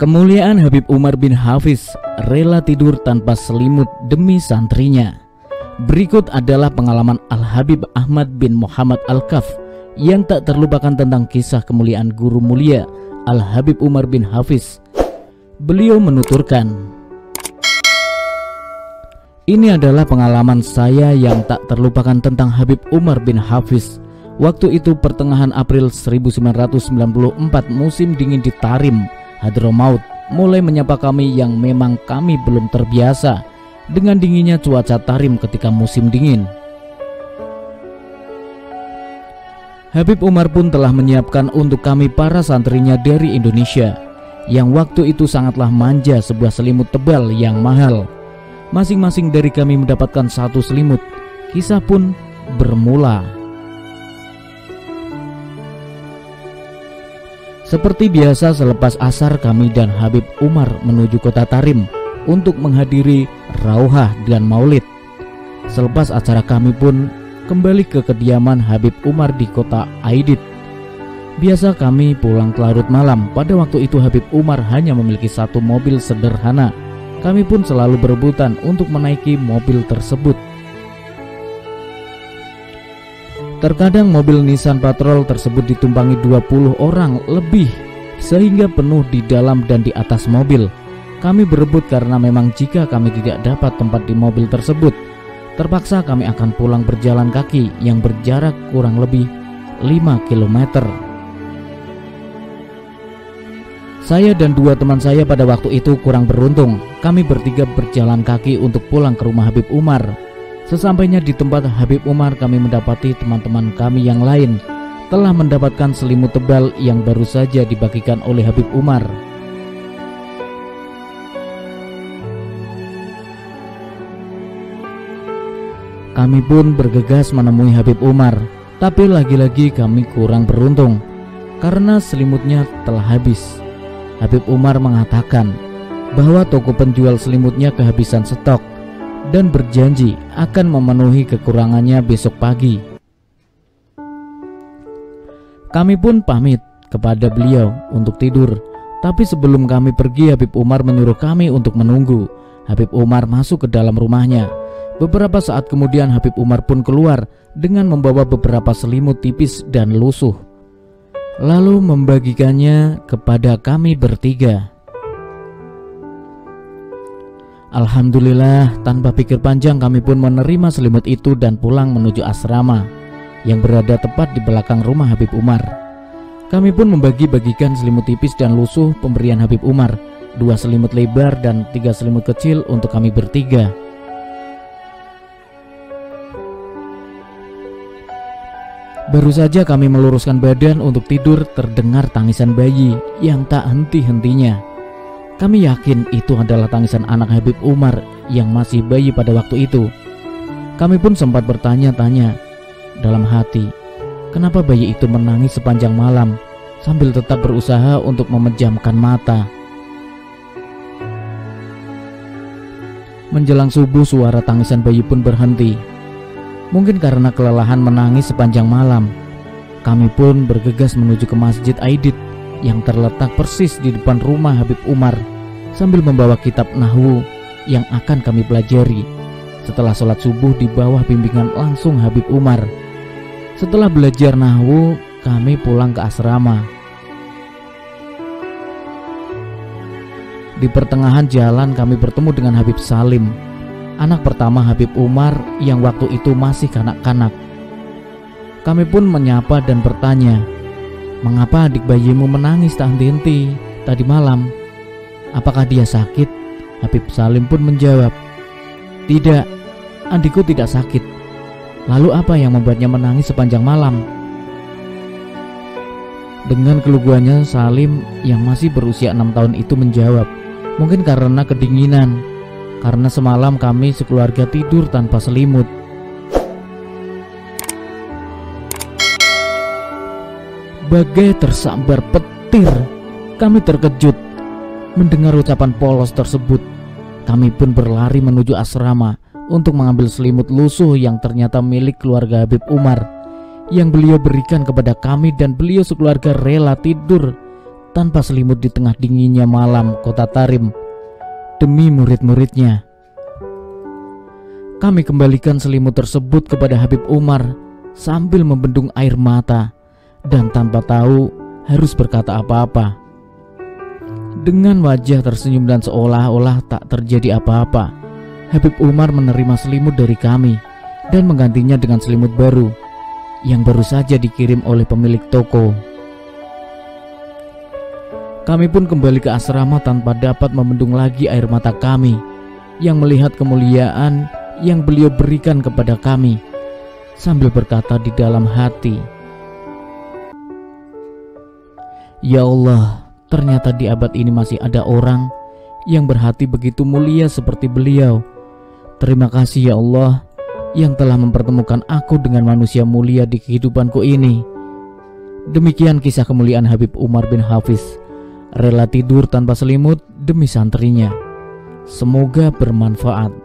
Kemuliaan Habib Umar bin Hafiz rela tidur tanpa selimut demi santrinya. Berikut adalah pengalaman Al-Habib Ahmad bin Muhammad Al-Kaf yang tak terlupakan tentang kisah kemuliaan guru mulia Al-Habib Umar bin Hafiz. Beliau menuturkan, "Ini adalah pengalaman saya yang tak terlupakan tentang Habib Umar bin Hafiz. Waktu itu pertengahan April 1994, musim dingin di Tarim, Hadramaut mulai menyapa kami yang memang kami belum terbiasa dengan dinginnya cuaca Tarim ketika musim dingin. Habib Umar pun telah menyiapkan untuk kami para santrinya dari Indonesia, yang waktu itu sangatlah manja, sebuah selimut tebal yang mahal. Masing-masing dari kami mendapatkan satu selimut. Kisah pun bermula. Seperti biasa, selepas asar kami dan Habib Umar menuju kota Tarim untuk menghadiri Rauhah dan Maulid. Selepas acara kami pun kembali ke kediaman Habib Umar di kota Aidit. Biasa kami pulang larut malam. Pada waktu itu Habib Umar hanya memiliki satu mobil sederhana. Kami pun selalu berebutan untuk menaiki mobil tersebut. Terkadang mobil Nissan Patrol tersebut ditumpangi 20 orang lebih, sehingga penuh di dalam dan di atas mobil. Kami berebut karena memang jika kami tidak dapat tempat di mobil tersebut, terpaksa kami akan pulang berjalan kaki yang berjarak kurang lebih 5 km. Saya dan dua teman saya pada waktu itu kurang beruntung. Kami bertiga berjalan kaki untuk pulang ke rumah Habib Umar. Sesampainya di tempat Habib Umar, kami mendapati teman-teman kami yang lain telah mendapatkan selimut tebal yang baru saja dibagikan oleh Habib Umar. Kami pun bergegas menemui Habib Umar, tapi lagi-lagi kami kurang beruntung karena selimutnya telah habis. Habib Umar mengatakan bahwa toko penjual selimutnya kehabisan stok dan berjanji akan memenuhi kekurangannya besok pagi. Kami pun pamit kepada beliau untuk tidur, tapi sebelum kami pergi, Habib Umar menyuruh kami untuk menunggu. Habib Umar masuk ke dalam rumahnya. Beberapa saat kemudian Habib Umar pun keluar dengan membawa beberapa selimut tipis dan lusuh, lalu membagikannya kepada kami bertiga. Alhamdulillah, tanpa pikir panjang kami pun menerima selimut itu dan pulang menuju asrama yang berada tepat di belakang rumah Habib Umar. Kami pun membagi-bagikan selimut tipis dan lusuh pemberian Habib Umar, 2 selimut lebar dan 3 selimut kecil untuk kami bertiga. Baru saja kami meluruskan badan untuk tidur, terdengar tangisan bayi yang tak henti-hentinya. Kami yakin itu adalah tangisan anak Habib Umar yang masih bayi pada waktu itu. Kami pun sempat bertanya-tanya dalam hati, kenapa bayi itu menangis sepanjang malam sambil tetap berusaha untuk memejamkan mata. Menjelang subuh, suara tangisan bayi pun berhenti. Mungkin karena kelelahan menangis sepanjang malam. Kami pun bergegas menuju ke Masjid Aidit yang terletak persis di depan rumah Habib Umar, sambil membawa kitab Nahwu yang akan kami pelajari. Setelah sholat subuh di bawah bimbingan langsung Habib Umar. Setelah belajar Nahwu, kami pulang ke asrama. Di pertengahan jalan kami bertemu dengan Habib Salim, anak pertama Habib Umar yang waktu itu masih kanak-kanak. Kami pun menyapa dan bertanya, "Mengapa adik bayimu menangis tak henti-henti tadi malam? Apakah dia sakit?" Habib Salim pun menjawab, "Tidak, adikku tidak sakit." "Lalu apa yang membuatnya menangis sepanjang malam?" Dengan keluguannya, Salim yang masih berusia 6 tahun itu menjawab, "Mungkin karena kedinginan, karena semalam kami sekeluarga tidur tanpa selimut." Bagai tersambar petir, kami terkejut mendengar ucapan polos tersebut. Kami pun berlari menuju asrama untuk mengambil selimut lusuh yang ternyata milik keluarga Habib Umar, yang beliau berikan kepada kami, dan beliau sekeluarga rela tidur tanpa selimut di tengah dinginnya malam kota Tarim demi murid-muridnya. Kami kembalikan selimut tersebut kepada Habib Umar sambil membendung air mata dan tanpa tahu harus berkata apa-apa. Dengan wajah tersenyum dan seolah-olah tak terjadi apa-apa, Habib Umar menerima selimut dari kami dan menggantinya dengan selimut baru yang baru saja dikirim oleh pemilik toko. Kami pun kembali ke asrama tanpa dapat membendung lagi air mata kami yang melihat kemuliaan yang beliau berikan kepada kami, sambil berkata di dalam hati, "Ya Allah, ternyata di abad ini masih ada orang yang berhati begitu mulia seperti beliau. Terima kasih ya Allah yang telah mempertemukan aku dengan manusia mulia di kehidupanku ini." Demikian kisah kemuliaan Habib Umar bin Hafiz, rela tidur tanpa selimut demi santrinya. Semoga bermanfaat.